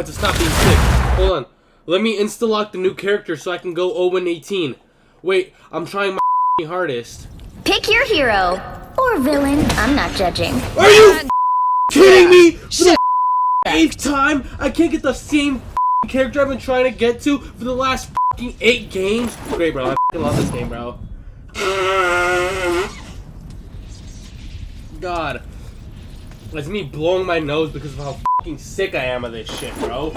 have to stop being sick. Hold on. Let me insta-lock the new character so I can go 0-18. Wait, I'm trying my hardest. Pick your hero. Or villain. I'm not judging. Are you kidding me? For the 8th time? I can't get the same character I've been trying to get to for the last 8 games? Great, bro. I love this game, bro. God. That's me blowing my nose because of how sick I am of this shit, bro.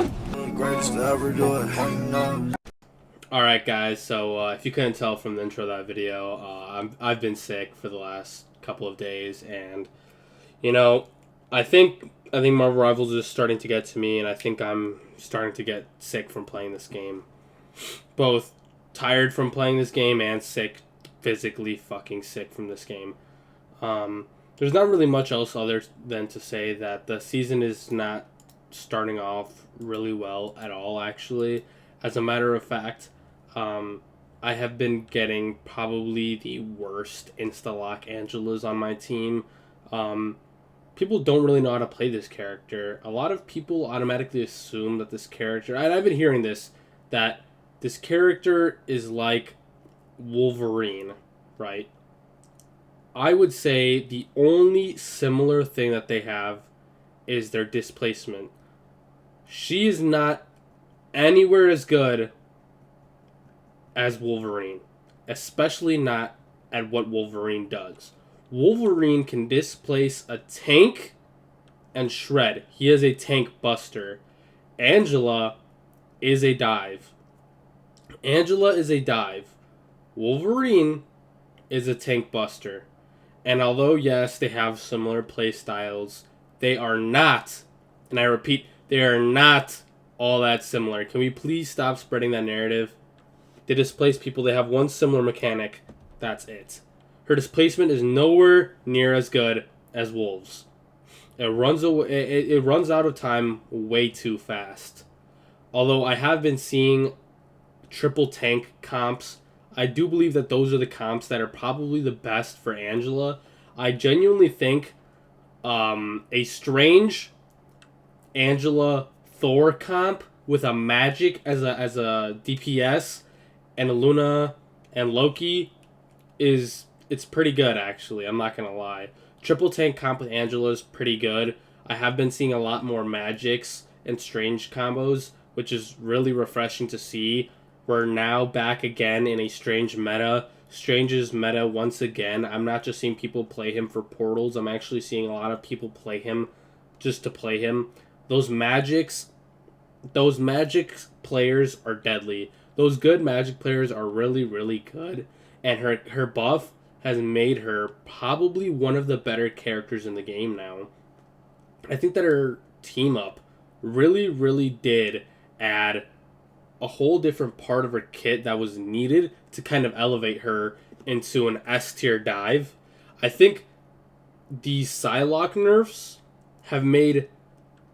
Alright, guys, so if you couldn't tell from the intro of that video, I've been sick for the last couple of days, and, you know, I think Marvel Rivals is starting to get to me, and I think I'm starting to get sick from playing this game. Both tired from playing this game and sick, physically fucking sick from this game. There's not really much else other than to say that the season is not starting off really well at all, actually. As a matter of fact, I have been getting probably the worst insta-lock Angelas on my team. People don't really know how to play this character. A lot of people automatically assume that this character, and I've been hearing this, that this character is like Wolverine, right? I would say the only similar thing that they have is their displacement. She is not anywhere as good as Wolverine, especially not at what Wolverine does. Wolverine can displace a tank and shred. He is a tank buster. Angela is a dive. Wolverine is a tank buster. And although, yes, they have similar play styles, they are not, and I repeat, they are not all that similar. Can we please stop spreading that narrative? They displace people. They have one similar mechanic. That's it. Her displacement is nowhere near as good as Wolves. It runs out of time way too fast. Although I have been seeing triple tank comps, I do believe that those are the comps that are probably the best for Angela. I genuinely think a Strange Angela Thor comp with a Magic as a DPS and a Luna and Loki it's pretty good, actually. I'm not gonna lie. Triple tank comp with Angela is pretty good. I have been seeing a lot more Magics and Strange combos, which is really refreshing to see. We're now back again in a Strange meta. Strange's meta once again. I'm not just seeing people play him for portals. I'm actually seeing a lot of people play him just to play him. Those Magic players are deadly. Those good Magic players are really, really good. And her buff has made her probably one of the better characters in the game now. I think that her team up really, really did add a whole different part of her kit that was needed to kind of elevate her into an S tier dive. I think the Psylocke nerfs have made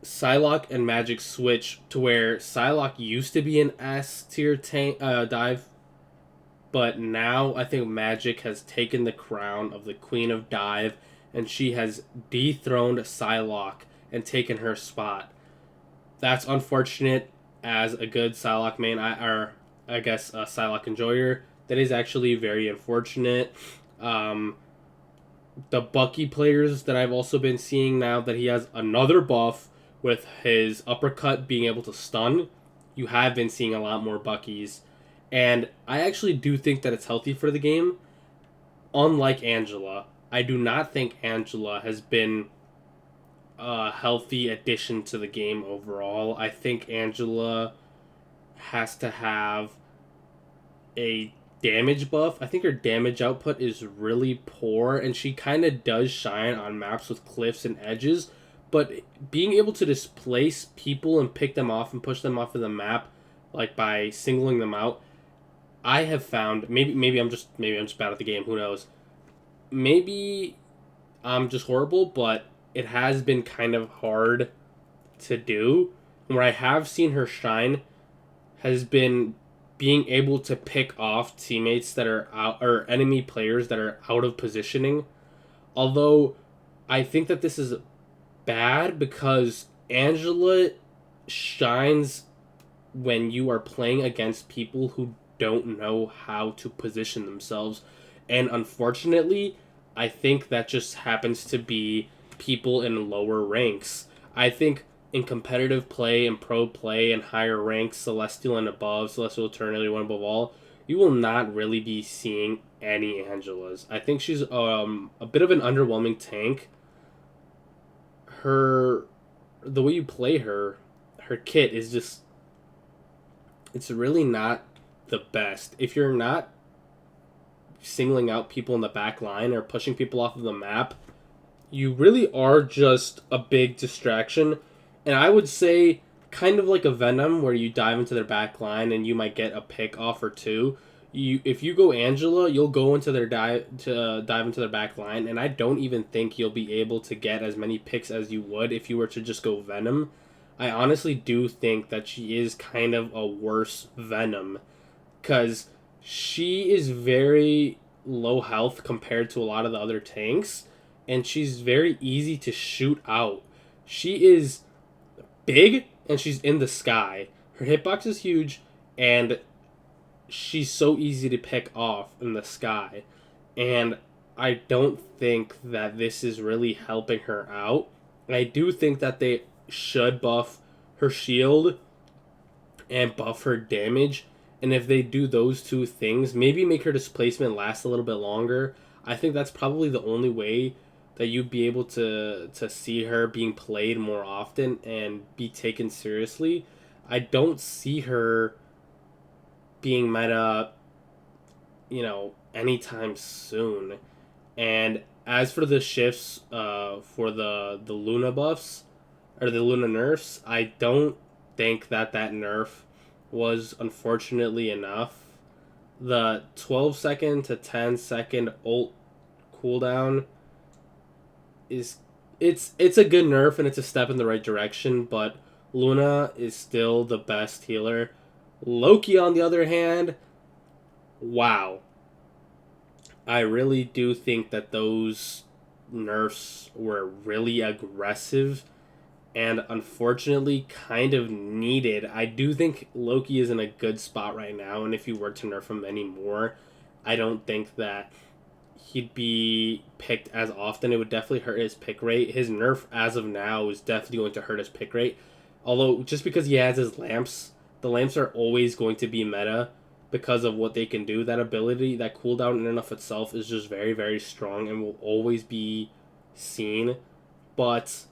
Psylocke and Magic switch to where Psylocke used to be an S tier dive, but now I think Magic has taken the crown of the Queen of Dive, and she has dethroned Psylocke and taken her spot. That's unfortunate. As a good Psylocke main, a Psylocke enjoyer, that is actually very unfortunate. The Bucky players that I've also been seeing now that he has another buff with his uppercut being able to stun, you have been seeing a lot more Buckies. And I actually do think that it's healthy for the game. Unlike Angela, I do not think Angela has been a healthy addition to the game overall. I think Angela has to have a damage buff. I think her damage output is really poor, and she kind of does shine on maps with cliffs and edges, but being able to displace people and pick them off and push them off of the map, like by singling them out, I have found, maybe I'm just bad at the game, who knows. Maybe I'm just horrible, but it has been kind of hard to do. And where I have seen her shine has been being able to pick off teammates that are out, or enemy players that are out of positioning. Although I think that this is bad because Angela, shines when you are playing against people who don't know how to position themselves. And unfortunately, I think that just happens to be people in lower ranks. I think in competitive play and pro play and higher ranks, Celestial and above, Celestial Eternity, one above all, you will not really be seeing any Angelas. I think she's a bit of an underwhelming tank. Her the way you play her kit is just it's really not the best. If you're not singling out people in the back line or pushing people off of the map, you really are just a big distraction. And I would say kind of like a Venom where you dive into their back line and you might get a pick off or two. If you go Angela, you'll go into their dive into their back line, and I don't even think you'll be able to get as many picks as you would if you were to just go Venom. I honestly do think that she is kind of a worse Venom because she is very low health compared to a lot of the other tanks, and she's very easy to shoot out. She is big and she's in the sky. Her hitbox is huge, and she's so easy to pick off in the sky. And I don't think that this is really helping her out. I do think that they should buff her shield and buff her damage. And if they do those two things, maybe make her displacement last a little bit longer. I think that's probably the only way that you'd be able to see her being played more often and be taken seriously. I don't see her being meta, anytime soon. And as for the shifts for the Luna buffs or the Luna nerfs, I don't think that nerf was unfortunately enough. The 12-second to 10-second ult cooldown is it's a good nerf and it's a step in the right direction, but Luna is still the best healer. Loki, on the other hand, wow. I really do think that those nerfs were really aggressive and unfortunately kind of needed. I do think Loki is in a good spot right now, and if you were to nerf him anymore, I don't think that he'd be picked as often. It would definitely hurt his pick rate. His nerf as of now is definitely going to hurt his pick rate. Although, just because he has his lamps, the lamps are always going to be meta because of what they can do. That ability, that cooldown in and of itself is just very, very strong and will always be seen. But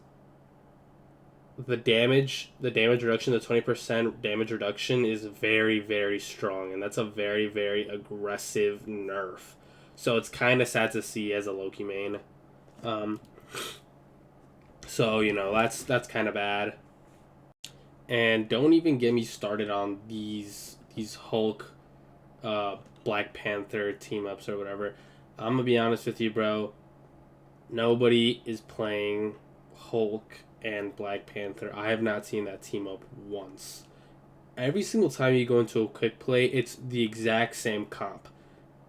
the damage reduction, the 20% damage reduction is very, very strong, and that's a very, very aggressive nerf. So it's kind of sad to see as a Loki main. So that's kind of bad. And don't even get me started on these Hulk, Black Panther team ups or whatever. I'm gonna be honest with you, bro. Nobody is playing Hulk and Black Panther. I have not seen that team up once. Every single time you go into a quick play, it's the exact same comp.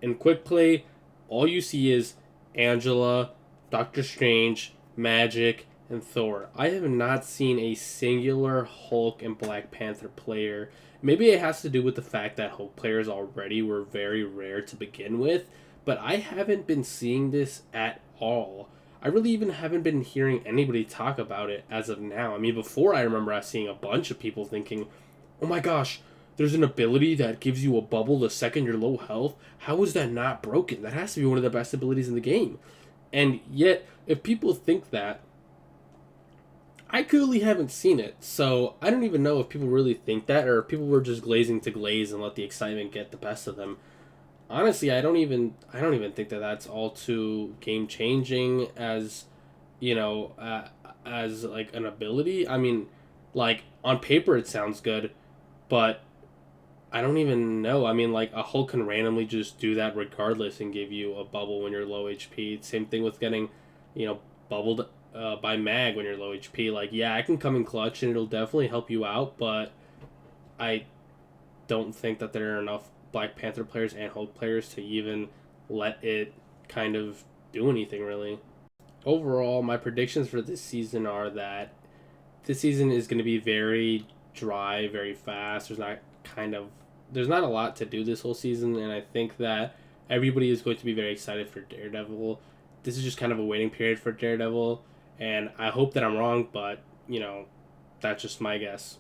In quick play, all you see is Angela, Doctor Strange, Magic, and Thor. I have not seen a singular Hulk and Black Panther player. Maybe it has to do with the fact that Hulk players already were very rare to begin with, but I haven't been seeing this at all. I really even haven't been hearing anybody talk about it as of now. I mean, before I remember us seeing a bunch of people thinking, oh my gosh, there's an ability that gives you a bubble the second you're low health. How is that not broken? That has to be one of the best abilities in the game. And yet, if people think that, I clearly haven't seen it. So I don't even know if people really think that or if people were just glazing to glaze and let the excitement get the best of them. Honestly, I don't even think that that's all too game changing as as like an ability. I mean, like on paper it sounds good, but I don't even know. I mean, like a Hulk can randomly just do that regardless and give you a bubble when you're low HP. Same thing with getting, bubbled by Mag when you're low HP. Like, yeah, I can come in clutch and it'll definitely help you out, but I don't think that there are enough Black Panther players and Hulk players to even let it kind of do anything really. Overall, my predictions for this season are that this season is going to be very dry, very fast. There's not a lot to do this whole season, and I think that everybody is going to be very excited for Daredevil. This is just kind of a waiting period for Daredevil, and I hope that I'm wrong, but that's just my guess.